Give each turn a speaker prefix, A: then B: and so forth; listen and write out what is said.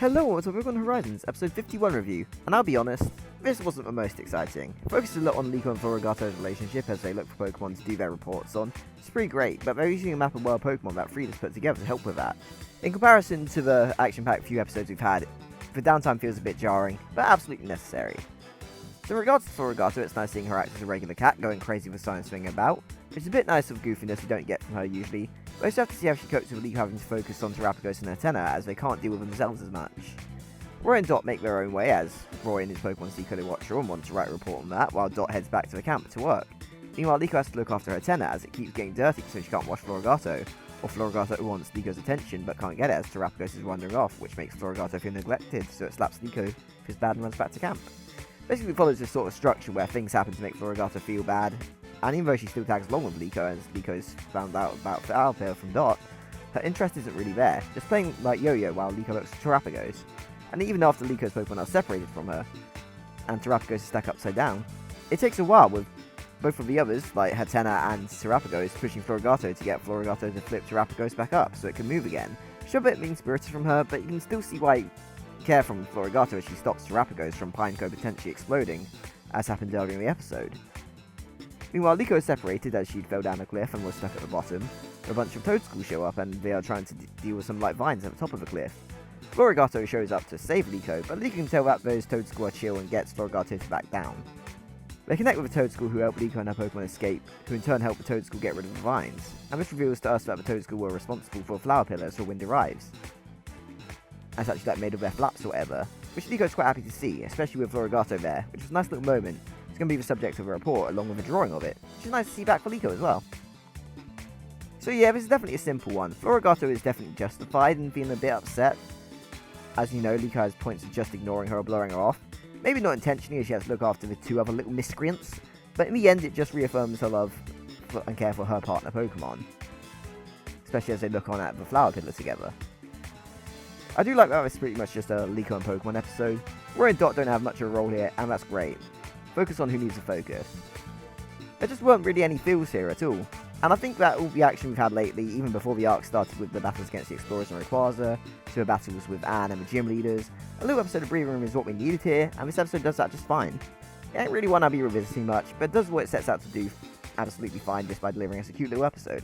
A: Hello, it's a Liko and Horizons, episode 51 review, and I'll be honest, this wasn't the most exciting. It focuses a lot on Liko and Floragato's relationship as they look for Pokemon to do their reports on. It's pretty great, but they're using a map of wild Pokemon that Frida's put together to help with that. In comparison to the action-packed few episodes we've had, the downtime feels a bit jarring, but absolutely necessary. So in regards to Floragato, it's nice seeing her act as a regular cat, going crazy with science swinging about. It's a bit nice of goofiness you don't get from her usually, but I just have to see how she copes with Liko having to focus on Terrapagos and Hatenna as they can't deal with themselves as much. Roy and Dot make their own way as Roy and his Pokemon see Code Watcher and want to write a report on that, while Dot heads back to the camp to work. Meanwhile, Liko has to look after Hatenna as it keeps getting dirty so she can't wash Floragato, or Floragato wants Liko's attention but can't get it as Terrapagos is wandering off, which makes Floragato feel neglected, so it slaps Liko, feels bad and runs back to camp. Basically follows this sort of structure where things happen to make Floragato feel bad, and even though she still tags along with Liko as Liko's found out about Flowerpill from Dot, her interest isn't really there, just playing like yo-yo while Liko looks at Terrapagos. And even after Liko's Pokemon are separated from her, and Terrapagos is stuck upside down, it takes a while with both of the others, like Hatenna and Terrapagos, pushing Floragato to get Floragato to flip Terrapagos back up so it can move again. Sure, a bit mean-spirited from her, but you can still see why you care from Floragato as she stops Terrapagos from Pineco potentially exploding, as happened earlier in the episode. Meanwhile, Liko is separated as she fell down a cliff and was stuck at the bottom. A bunch of Toadschools show up and they are trying to deal with some light vines at the top of the cliff. Floragato shows up to save Liko, but Liko can tell that those Toadschools are chill and gets Floragato to back down. They connect with a Toadstool who help Liko and her Pokemon escape, who in turn help the Toadstool get rid of the vines, and this reveals to us that the Toadstool were responsible for flower pillars for wind arrives, and such like made of their flaps or whatever, which Liko's quite happy to see, especially with Floragato there, which was a nice little moment. It's going to be the subject of a report along with a drawing of it, which is nice to see back for Liko as well. So yeah, this is definitely a simple one. Floragato is definitely justified in being a bit upset. As you know, Liko has points of just ignoring her or blowing her off. Maybe not intentionally as she has to look after the two other little miscreants, but in the end it just reaffirms her love and care for her partner Pokemon. Especially as they look on at the flower pillar together. I do like that it's pretty much just a Liko and Pokemon episode. Roy and Dot don't have much of a role here, and that's great. Focus on who needs to focus. There just weren't really any feels here at all. And I think that all the action we've had lately, even before the arc started with the battles against the Explorers and Rayquaza, to the battles with Anne and the gym leaders, a little episode of Breathing Room is what we needed here, and this episode does that just fine. It ain't really one I'll be revisiting much, but it does what it sets out to do absolutely fine just by delivering us a cute little episode.